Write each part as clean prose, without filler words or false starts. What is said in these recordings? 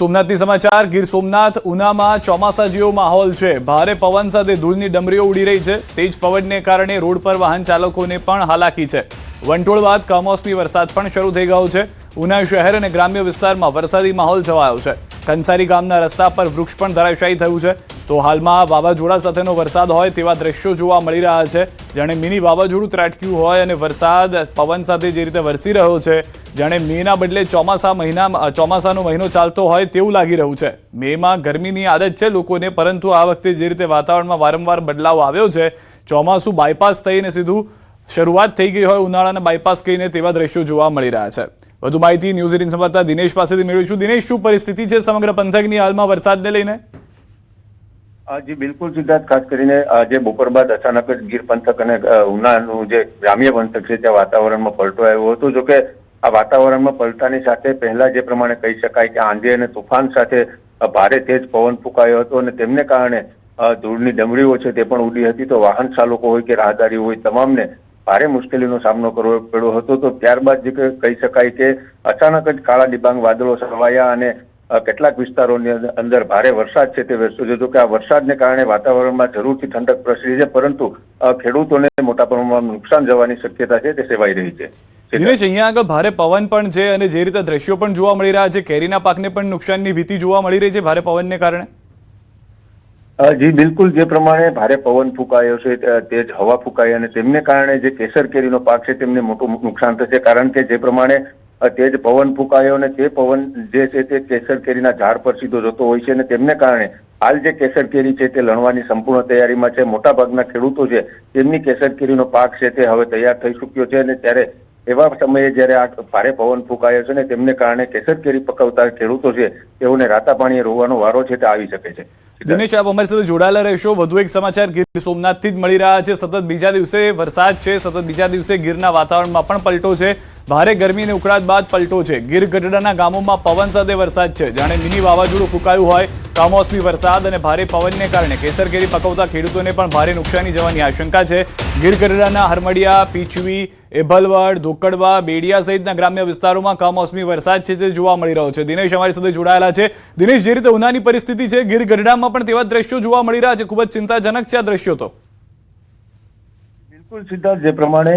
સોમનાથથી સમાચાર। ગીર સોમનાથ ઉનામાં ચોમાસા જેવો માહોલ છે। ભારે પવન સાથે ધૂળની ડમરીઓ ઉડી રહી છે। તેજ પવનને કારણે રોડ પર વાહન ચાલકોને પણ હાલાકી છે। વંટોળ બાદ કમોસમી વરસાદ પણ શરૂ થઈ ગયો છે। ઉના શહેર અને ગ્રામ્ય વિસ્તારમાં વરસાદી માહોલ છવાયો છે। કંસારી ગામના રસ્તા પર વૃક્ષ પણ ધરાશાયી થયું છે। તો હાલમાં વાવાઝોડા સાથેનો વરસાદ હોય તેવા દ્રશ્યો જોવા મળી રહ્યા છે। જાણે મિની વાવાઝોડું ત્રાટક્યું હોય અને વરસાદ પવન સાથે જે રીતે વરસી રહ્યો છે, જાણે મેના બદલે ચોમાસાનો મહિનો ચાલતો હોય તેવું લાગી રહ્યું છે। મેમાં ગરમીની આદત છે લોકોને, પરંતુ આ વખતે જે રીતે વાતાવરણમાં વારંવાર બદલાવ આવ્યો છે, ચોમાસું બાયપાસ થઈને સીધું શરૂઆત થઈ ગઈ હોય ઉનાળાના બાયપાસ કરીને તેવા દ્રશ્યો જોવા મળી રહ્યા છે। વધુ માહિતી ન્યૂઝ 18 સંવાદદાતા દિનેશ પાસેથી મેળવીશું। દિનેશ, શું પરિસ્થિતિ છે સમગ્ર પંથકની હાલમાં વરસાદને લઈને? જી બિલકુલ સિદ્ધાર્થ, ખાસ કરીને આજે બપોર બાદ અચાનક જ ગીર પંથક અને ઉનાનું જે ગ્રામ્ય પંથક છે ત્યાં વાતાવરણમાં પલટો આવ્યો હતો। જોકે આ વાતાવરણમાં પલટાની સાથે પહેલા જે પ્રમાણે કહી શકાય કે આંધી અને તુફાન સાથે ભારે તેજ પવન ફૂંકાયો હતો અને તેમને કારણે ધૂળની ડમરીઓ છે તે પણ ઉડી હતી। તો વાહન ચાલકો હોય કે રાહદારીઓ હોય તમામને ભારે મુશ્કેલીનો સામનો કરવો પડ્યો હતો। તો ત્યારબાદ જે કહી શકાય કે અચાનક જ કાળા ડિબાંગ વાદળો છવાયા અને કેટલાક વિસ્તારોની અંદર ભારે વરસાદ છે તે વરસ્યો છે। જો કે આ વરસાદને કારણે વાતાવરણમાં જરૂરથી ઠંડક પ્રસરી છે, પરંતુ ખેડૂતોને મોટા પ્રમાણમાં નુકસાન જવાની શક્યતા છે તે સેવાઈ રહી છે। દિનેશ, અહીંયા આગળ ભારે પવન પણ છે અને જે રીતે દ્રશ્યો પણ જોવા મળી રહ્યા છે, કેરીના પાકને પણ નુકસાનની ભીતિ જોવા મળી રહી છે ભારે પવનને કારણે? જી બિલકુલ, જે પ્રમાણે ભારે પવન ફૂંકાયો છે, તેજ હવા ફૂંકાઈ અને તેમને કારણે જે કેસર કેરીનો પાક છે તેમને મોટું નુકસાન થશે। કારણ કે જે પ્રમાણે તેજ પવન ફૂંકાયો અને તે પવન જે છે તે કેસર કેરીના ઝાડ પર સીધો જતો હોય છે અને તેમને કારણે હાલ જે કેસર કેરી છે તે લણવાની સંપૂર્ણ તૈયારીમાં છે। મોટાભાગના ખેડૂતો છે તેમની કેસર કેરીનો પાક છે તે હવે તૈયાર થઈ ચૂક્યો છે અને ત્યારે એવા સમયે જયારે આ ભારે પવન ફૂંકાયો છે ને તેમને કારણે કેસર કેરી પકવતા ખેડૂતો છે તેઓને રાતા પાણીએ રોવાનો વારો છે તે આવી શકે છે। દિનેશ, આપ અમારી સાથે જોડાયેલા રહેશો। વધુ એક સમાચાર ગીર સોમનાથથી જ મળી રહ્યા છે। સતત બીજા દિવસે વરસાદ છે, સતત બીજા દિવસે ગીરના વાતાવરણમાં પણ પલટો છે। ભારે ગરમી અને ઉકળાટ બાદ પલટો છે। ગીર ગઢડાના ગામોમાં પવન સાથે વરસાદ છે, જાણે મિની વાવાઝોડું ફૂંકાયું હોય। કમોસમી વરસાદ અને ભારે પવનને કારણે કેસર કેરી પકવતા ખેડૂતોને પણ ભારે નુકસાની જવાની આશંકા છે। ગીર ગઢડાના હરમડિયા, પીછવી, એભલવડ, ધોકડવા, બેડિયા સહિતના ગ્રામ્ય વિસ્તારોમાં કમોસમી વરસાદ છે તે જોવા મળી રહ્યો છે। દિનેશ અમારી સાથે જોડાયેલા છે। દિનેશ, જે રીતે ઉનાની પરિસ્થિતિ છે, ગીર ગઢડામાં પણ તેવા દ્રશ્યો જોવા મળી રહ્યા છે। ખૂબ જ ચિંતાજનક છે આ દ્રશ્યો। તો બિલકુલ સિદ્ધાર્થ, જે પ્રમાણે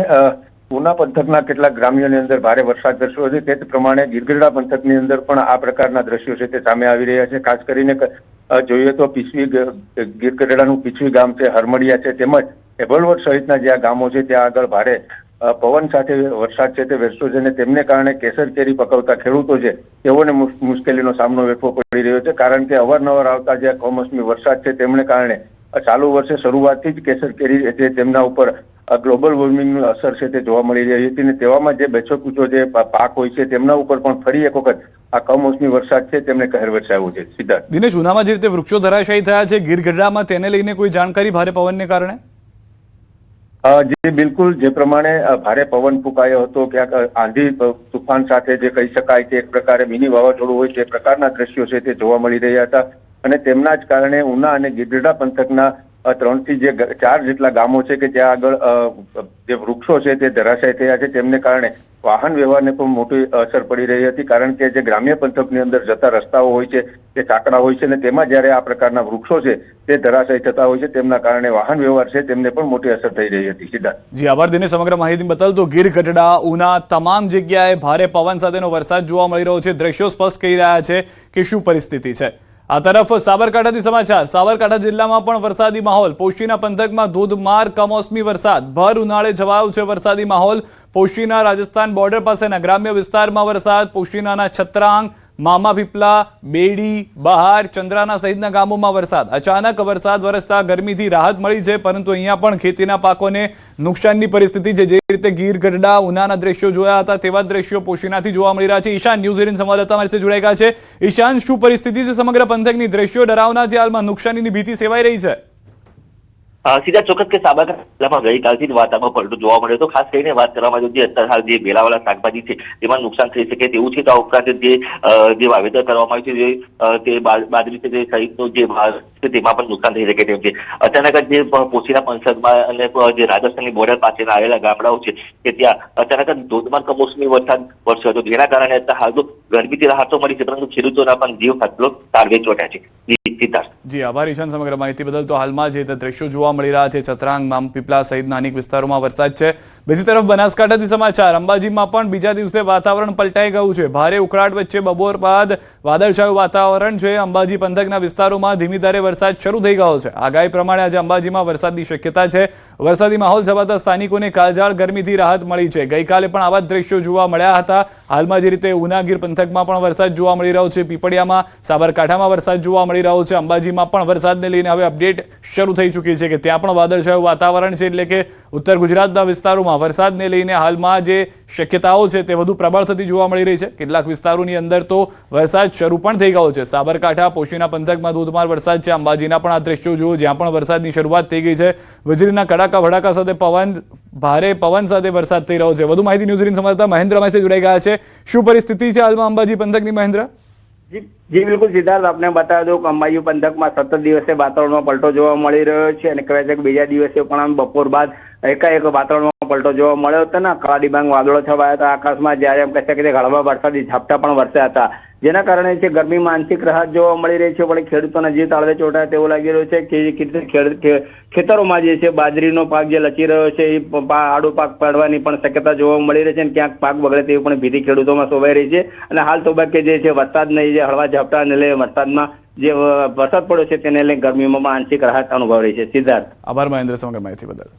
ઉના પંથકના કેટલાક ગ્રામ્યોની અંદર ભારે વરસાદ વરસ્યો છે તે જ પ્રમાણે ગીર ગઢડા પંથકની અંદર પણ આ પ્રકારના દ્રશ્યો છે તે સામે આવી રહ્યા છે। ખાસ કરીને જોઈએ તો ગીર ગઢડાનું પીછવી ગામ છે, હરમડિયા છે, તેમજ એભલવડ સહિતના જે આ ગામો છે ત્યાં આગળ ભારે પવન સાથે વરસાદ છે તે વરસ્યો છે અને તેમને કારણે કેસર કેરી પકવતા ખેડૂતો છે તેઓને મુશ્કેલીનો સામનો વેઠવો પડી રહ્યો છે। કારણ કે અવારનવાર આવતા જે કમોસમી વરસાદ છે તેમને કારણે ચાલુ વર્ષે શરૂઆતથી જ કેસર કેરી છે તેમના ઉપર ગ્લોબલ વોર્મિંગની અસર છે તે જોવા મળી રહી હતી અને તેવામાં જે બેચોકૂચો જે પાક હોય છે તેમના ઉપર પણ ફરી એક વખત આ કમોસમી વરસાદ છે તેમને કહેર વરસાવ્યો છે। સિદ્ધાર્થ, દિનેશ, ઉનામાં જે રીતે વૃક્ષો ધરાશાયી થયા છે, ગીર ગઢડામાં તેને લઈને કોઈ જાણકારી ભારે પવનને કારણે? જી બિલકુલ, જે પ્રમાણે ભારે પવન ફૂંકાયો હતો, ક્યાંક આંધી તુફાન સાથે જે કહી શકાય કે એક પ્રકારે મિની વાવાઝોડું હોય તે પ્રકારના દ્રશ્યો છે તે જોવા મળી રહ્યા હતા અને તેમના જ કારણે ઉના અને ગીર ગઢડા પંથકના 3 થી 4 જેટલા ગામો છે કે જ્યાં આગળ જે વૃક્ષો છે તે ધરાશાયી થયા છે તેમને કારણે વાહન વ્યવહારને પણ મોટી અસર પડી રહી હતી। કારણ કે જે ગ્રામ્ય પંથકની અંદર જતા રસ્તાઓ હોય છે તે સાંકડા હોય છે અને તેમાં જયારે આ પ્રકારના વૃક્ષો છે તે ધરાશાયી થતા હોય છે તેમના કારણે વાહન વ્યવહાર છે તેમને પણ મોટી અસર થઈ રહી હતી। સિદ્ધાર્થ, જી આભાર દિનેશ સમગ્ર માહિતી બદલ। તો ગીર ગઢડા, ઉના તમામ જગ્યાએ ભારે પવન સાથેનો વરસાદ જોવા મળી રહ્યો છે। દ્રશ્યો સ્પષ્ટ કહી રહ્યા છે કે શું પરિસ્થિતિ છે। આ તરફ સાબરકાંઠાથી સમાચાર। સાબરકાંઠા જિલ્લામાં પણ વરસાદી માહોલ। પોશીના પંથકમાં ધોધમાર કમોસમી વરસાદ। ભર ઉનાળે છવાયો છે વરસાદી માહોલ। પોશીના રાજસ્થાન બોર્ડર પાસેના ગ્રામ્ય વિસ્તારમાં વરસાદ। પોશીનાના છત્રાંગ, મામા પીપલા, બેડી, બહાર, ચંદ્રાના સહિતના ગામોમાં વરસાદ। અચાનક વરસાદ વરસતા ગરમીથી રાહત મળી છે, પરંતુ અહીંયા પણ ખેતીના પાકોને નુકસાનની પરિસ્થિતિ છે। જે રીતે ગીર ગઢડા, ઉનાના દ્રશ્યો જોયા હતા તેવા દ્રશ્યો પોશીનાથી જોવા મળી રહ્યા છે। ઈશાન, ન્યૂઝ 18 સંવાદદાતા અમારી સાથે જોડાઈ ગયા છે। ઈશાન, શું પરિસ્થિતિ છે સમગ્ર પંથકની? દ્રશ્યો ડરાવના છે, હાલમાં નુકસાનીની ભીતિ સેવાઈ રહી છે। સીધા ચોક્કસ કે સાબરકાંઠા જિલ્લામાં ગઈકાલથી જ વાતાવરણમાં પલટો જોવા મળ્યો હતો। ખાસ કરીને વાત કરવામાં જો અત્યારે હાલ જે વેલાવાળા શાકભાજી છે તેમાં નુકસાન થઈ શકે તેવું છે। તો આ ઉપરાંત જે વાવેતર કરવામાં આવ્યું છે, તે બાજરી છે તે સહિતનો જે ભાગ છે તેમાં પણ નુકસાન થઈ શકે તેમ છે. અચાનક જ જે પોશીના પંથકમાં અને જે રાજસ્થાનની બોર્ડર પાસેના આવેલા ગામડાઓ છે કે ત્યાં અચાનક જ ધોધમાર કમોસમી વરસાદ વરસ્યો હતો, જેના કારણે હાલ તો ગરમીથી રાહત તો મળી છે, પરંતુ ખેડૂતોના પણ જીવ ખતરો તાળવે ચોટ્યા છે. જી આભાર ઈશાન સમગ્ર માહિતી બદલ. તો હાલમાં જે દ્રશ્યો જોવા મળી રહ્યા છે છતરાંગ, મામપીપળા સહિતના અનેક વિસ્તારોમાં વરસાદ છે. બીજી તરફ બનાસકાંઠાથી સમાચાર, અંબાજીમાં પણ બીજા દિવસે વાતાવરણ પલટાઈ ગયું છે. ભારે ઉકળાટ વચ્ચે બપોર બાદ વાદળછાયું વાતાવરણ છે. અંબાજી પંથકના વિસ્તારોમાં ધીમી ધારે વરસાદ શરૂ થઈ ગયો છે. આગાહી પ્રમાણે આજે અંબાજીમાં વરસાદની શક્યતા છે. વરસાદી માહોલ છવાતા સ્થાનિકોને કાળઝાળ ગરમીથી રાહત મળી છે. ગઈકાલે પણ આવા જ દ્રશ્યો જોવા મળ્યા હતા. હાલમાં જે રીતે ઉના-ગીર પંથકમાં પણ વરસાદ જોવા મળી રહ્યો છે, પીપળિયામાં, સાબરકાંઠામાં વરસાદ જોવા મળી રહ્યો છે. અંબાજીમાં પણ વરસાદને લઈને હવે અપડેટ શરૂ થઈ ચૂકી છે કે ત્યાં પણ વાદળછાયું વાતાવરણ છે, એટલે કે ઉત્તર ગુજરાતના વિસ્તારોમાં વરસાદને લઈને હાલમાં જે શક્યતાઓ છે તે વધુ પ્રબળ થતી જોવા મળી રહી છે. કેટલાક વિસ્તારોની અંદર તો વરસાદ શરૂ પણ થઈ ગયો છે. સાબરકાંઠા, પોશીના પંથકમાં ધોધમાર વરસાદ છે. અંબાજીના પણ આ દ્રશ્યો જુઓ, જ્યાં પણ વરસાદની શરૂઆત થઈ ગઈ છે. વીજળીના કડાકા ભડાકા સાથે ભારે પવન સાથે વરસાદ થઈ રહ્યો છે. વધુ માહિતી ન્યૂઝ એટીન સંવાદદાતા મહેન્દ્ર માસે જોડાઈ ગયા છે. શું પરિસ્થિતિ છે હાલમાં અંબાજી પંથકની, મહેન્દ્ર? જી બિલકુલ સિદ્ધાર્થ, આપને બતાવી દઉં કે અંબાજી પંથકમાં સતત દિવસે વાતાવરણમાં પલટો જોવા મળી રહ્યો છે અને કહેવાય છે કે બીજા દિવસે પણ આમ બપોર બાદ એકાએક વાતાવરણમાં પલટો જોવા મળ્યો હતો ને કાળા ડિબાંગ વાદળો છવાયા હતા આકાશમાં, જ્યારે એમ કહે છે કે હળવા વરસાદી ઝાપટા પણ વરસ્યા હતા, જેના કારણે છે ગરમી માનસિક રાહત જોવા મળી રહી છે. પણ ખેડૂતોના જીવ તાળવે ચોંટાય તેવું લાગી રહ્યું છે કે ખેતરોમાં જે છે બાજરીનો પાક જે લચી રહ્યો છે એ આડો પાક પડવાની પણ શક્યતા જોવા મળી રહી છે અને ક્યાંક પાક બગડે તેવી પણ ભીતિ ખેડૂતોમાં શોભાઈ રહી છે. અને હાલ તબક્કે જે છે વરસાદને જે હળવા ઝાપટાને લઈને વરસાદમાં જે વરસાદ પડ્યો છે તેને લઈને ગરમીમાં પણ આંશિક રાહત અનુભવ રહી છે. સિદ્ધાર્થ, આભાર મહેન્દ્ર સમગ્ર માહિતી બદલ.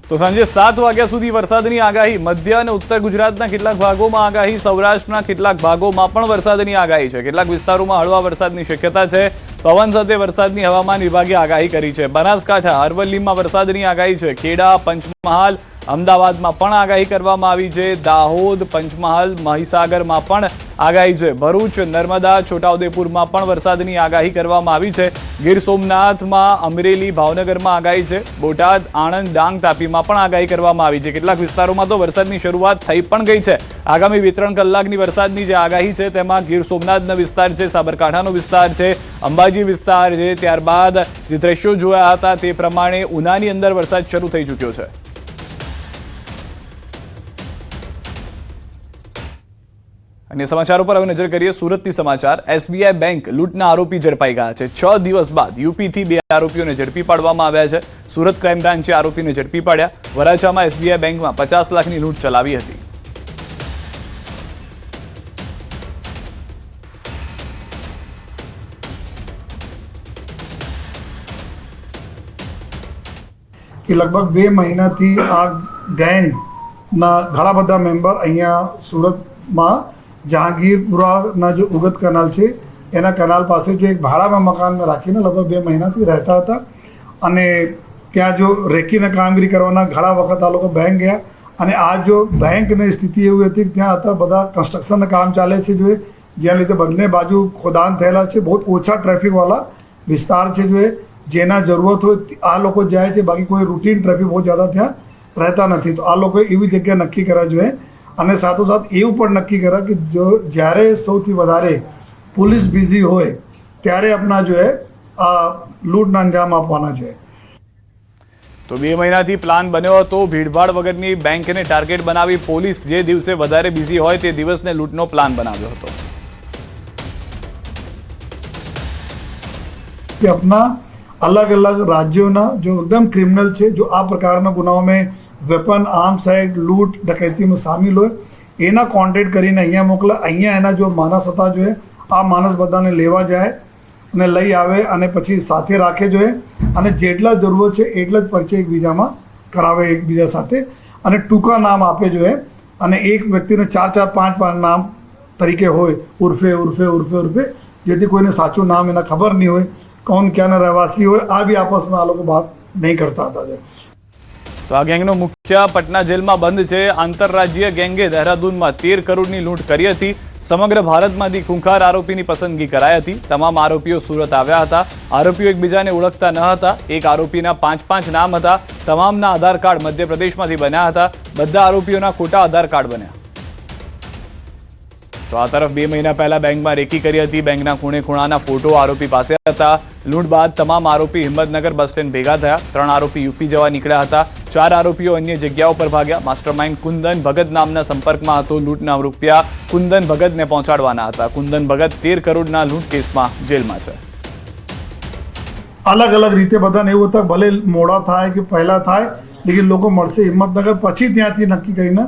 તો સાંજે 7 વાગ્યા સુધી વરસાદની આગાહી. મધ્ય અને ઉત્તર ગુજરાતના કેટલાક ભાગોમાં આગાહી, સૌરાષ્ટ્રના કેટલાક ભાગોમાં પણ વરસાદની આગાહી છે. કેટલાક વિસ્તારોમાં હળવા વરસાદની શક્યતા છે. પવન સાથે વરસાદની હવામાન વિભાગે આગાહી કરી છે. બનાસકાંઠા, અરવલ્લીમાં વરસાદની આગાહી છે. ખેડા, પંચમહાલ, અમદાવાદમાં પણ આગાહી કરવામાં આવી છે. દાહોદ, પંચમહાલ, મહીસાગરમાં પણ આગાહી છે. ભરૂચ, નર્મદા, છોટાઉદેપુરમાં પણ વરસાદની આગાહી કરવામાં આવી છે. ગીર સોમનાથમાં, અમરેલી, ભાવનગરમાં આગાહી છે. બોટાદ, આણંદ, ડાંગ, તાપીમાં પણ આગાહી કરવામાં આવી છે. કેટલાક વિસ્તારોમાં તો વરસાદની શરૂઆત થઈ પણ ગઈ છે. આગામી 2-3 કલાકની વરસાદની જે આગાહી છે તેમાં ગીર સોમનાથનો વિસ્તાર છે, સાબરકાંઠાનો વિસ્તાર છે, અંબાજી વિસ્તાર છે. ત્યારબાદ જે દ્રશ્યો જોયા હતા તે પ્રમાણે ઉનાની અંદર વરસાદ શરૂ થઈ ચૂક્યો છે. અન્ય સમાચારો પર હવે નજર કરીએ. સુરતથી સમાચાર, SBI બેંક લૂંટના આરોપી ઝડપાઈ ગયા છે. 6 દિવસ બાદ યુપીથી 2 આરોપીઓને ઝડપી પાડવામાં આવ્યા છે. સુરત ક્રાઇમ બ્રાન્ચે આરોપીને ઝડપી પાડ્યા. વરાછામાં SBI બેંકમાં 50 લાખની લૂંટ ચલાવી હતી. કે લગભગ 2 મહિનાથી આ ગેંગના ઘણા બધા મેમ્બર અહીંયા સુરતમાં જહાંગીરપુરાના જો ઉગત કનાલ છે એના કનાલ પાસે જો એક ભાડામાં મકાન રાખીને લગભગ 2 મહિનાથી રહેતા હતા અને ત્યાં જો રેકીને કામગીરી કરવાના ઘણા વખત આ લોકો બેંક ગયા અને આ જો બેંકની સ્થિતિ એવી હતી કે ત્યાં હતા બધા કન્સ્ટ્રક્શનના કામ ચાલે છે જો જેના લીધે બંને બાજુ ખોદાણ થયેલા છે. બહુ ઓછા ટ્રાફિકવાળા વિસ્તાર છે જો જેના જરૂરત હોય આ લોકો જાય છે, બાકી કોઈ રૂટીન ટ્રાફિક બહુ જ્યાદા ત્યાં રહેતા નથી. તો આ લોકોએ એવી જગ્યા નક્કી કરવા જોઈએ અને સાથોસાથ એવું પણ નક્કી કર્યા કે જો જ્યારે સૌથી વધારે પોલીસ બિઝી હોય ત્યારે આપણા જોઈએ આ લૂંટના અંજામ આપવાના જોઈએ. તો 2 મહિનાથી પ્લાન બન્યો હતો. ભીડભાડ વગરની બેંકને ટાર્ગેટ બનાવી પોલીસ જે દિવસે વધારે બિઝી હોય તે દિવસને લૂંટનો પ્લાન બનાવ્યો હતો. कि अपना अलग अलग राज्यों जो एकदम क्रिमिनल है जो आ प्रकार गुनाओं में वेपन आर्म्स एक्ट लूट डकैती में शामिल हो एना कॉन्टेक्ट કરીને અહીંયા મોકલા. અહીંયા એના જો માણસ હતા જોઈએ આ માણસ બધાને લેવા જાય અને લઈ આવે અને પછી સાથે રાખે જોઈએ અને જેટલા જરૂરત છે એટલા જ પરિચય એકબીજામાં કરાવે એકબીજા સાથે અને ટૂંકા નામ આપે જોઈએ અને એક વ્યક્તિને 4-4, 5-5 નામ તરીકે હોય ઉર્ફે ઉર્ફે ઉર્ફે ઉર્ફે જેથી કોઈને સાચું નામ એના ખબર નહીં હોય कौन क्या न रहवासी हो आ भी आपस में आ लोग बात नहीं करता था. તો આ ગેંગનો મુખ્ય પટના જેલમાં બંધ છે. આંતરરાજ્ય ગેંગે દહેરાદૂનમાં 13 કરોડની લૂંટ કરી હતી. સમગ્ર ભારતમાંથી ખૂંખાર આરોપીની પસંદગી કરાઈ હતી. તમામ આરોપીઓ સુરત આવ્યા હતા. આરોપીઓ એકબીજાને ઓળખતા ન હતા. એક આરોપીના 5-5 નામ હતા. તમામના આધાર કાર્ડ મધ્યપ્રદેશમાંથી બન્યા હતા. બધા આરોપીઓના ખોટા આધાર કાર્ડ બન્યા. તો આ તરફ 2 મહિના પહેલા બેંકમાં રેકી કરી હતી. બેંકના ખૂણે ખૂણાના ફોટો આરોપી પાસે હતા. લૂંટ બાદ તમામ આરોપી હિંમતનગર બસ સ્ટેન્ડ ભેગા થયા. 3 આરોપી યુપી જવા નીકળ્યા હતા. 4 આરોપીઓ અન્ય જગ્યાઓ પર ભાગ્યા. માસ્ટરમાઇન્ડ કુંદન ભગત નામના સંપર્કમાં હતો. લૂંટના રૂપિયા કુંદન ભગતને પહોંચાડવાના હતા. કુંદન ભગત 13 કરોડના લૂંટ કેસમાં જેલમાં છે. અલગ અલગ રીતે બધાને એવું હતું ભલે મોડા થાય કે પહેલા થાય, લેકિન લોકો મળશે હિંમતનગર, પછી ત્યાંથી નક્કી કરીને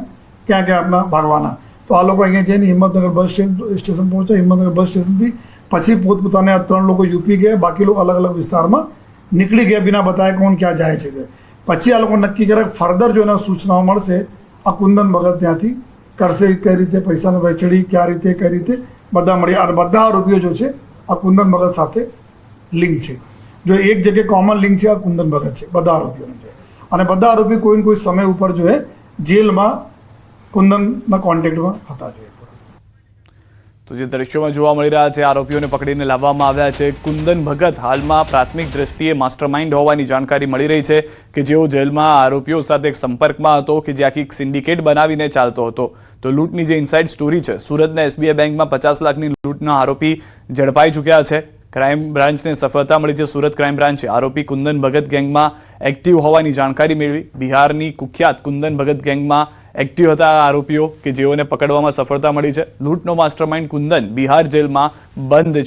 ક્યાં ક્યાં આપણા ભાગવાના. તો આ લોકો અહીંયા જઈને હિંમતનગર બસ સ્ટેશન પહોંચ્યા. હિંમતનગર બસ સ્ટેશનથી પછી પોતપોતાને આ 3 લોકો યુપી ગયા, બાકી લોકો અલગ અલગ વિસ્તારમાં નીકળી ગયા બિના બતાવે કોણ ક્યાં જાય છે. પછી આ લોકો નક્કી કરે ફર્ધર જો એના સૂચનાઓ મળશે આ કુંદન ભગત ત્યાંથી કરશે, કઈ રીતે પૈસાની વહેંચણી, કઈ રીતે બધા મળી. અને બધા આરોપીઓ જો છે આ કુંદન ભગત સાથે લિંક છે. જો એક જગ્યાએ કોમન લિંક છે આ કુંદન ભગત છે બધા આરોપીઓને છે. અને બધા આરોપી કોઈ ને કોઈ સમય ઉપર જો જેલમાં કુંદનના કોન્ટેક્ટમાં હતા. તો જે દ્રશ્યોમાં જોવા મળી રહ્યા છે, આરોપીઓને પકડીને લાવવામાં આવ્યા છે. કુંદન ભગત હાલમાં પ્રાથમિક દ્રષ્ટિએ માસ્ટરમાઇન્ડ હોવાની જાણકારી મળી રહી છે કે જેઓ જેલમાં આરોપીઓ સાથે સંપર્કમાં હતો, કે જે આખી સિન્ડિકેટ બનાવીને ચાલતો હતો. તો લૂંટની જે ઇનસાઇડ સ્ટોરી છે, સુરતના SBI બેંકમાં 50 લાખની લૂંટના આરોપી ઝડપાઈ ચૂક્યા છે. ક્રાઇમ બ્રાન્ચને સફળતા મળી છે. સુરત ક્રાઇમ બ્રાન્ચે આરોપી કુંદન ભગત ગેંગમાં એક્ટિવ હોવાની જાણકારી મેળવી. બિહારની કુખ્યાત કુંદન ભગત ગેંગમાં એક્ટિવ હતા આરોપીઓ કે જેઓને પકડવામાં સફળતા મળી છે. લૂંટનો માસ્ટરમાઇન્ડ કુંદન બિહાર જેલમાં બંધ છે.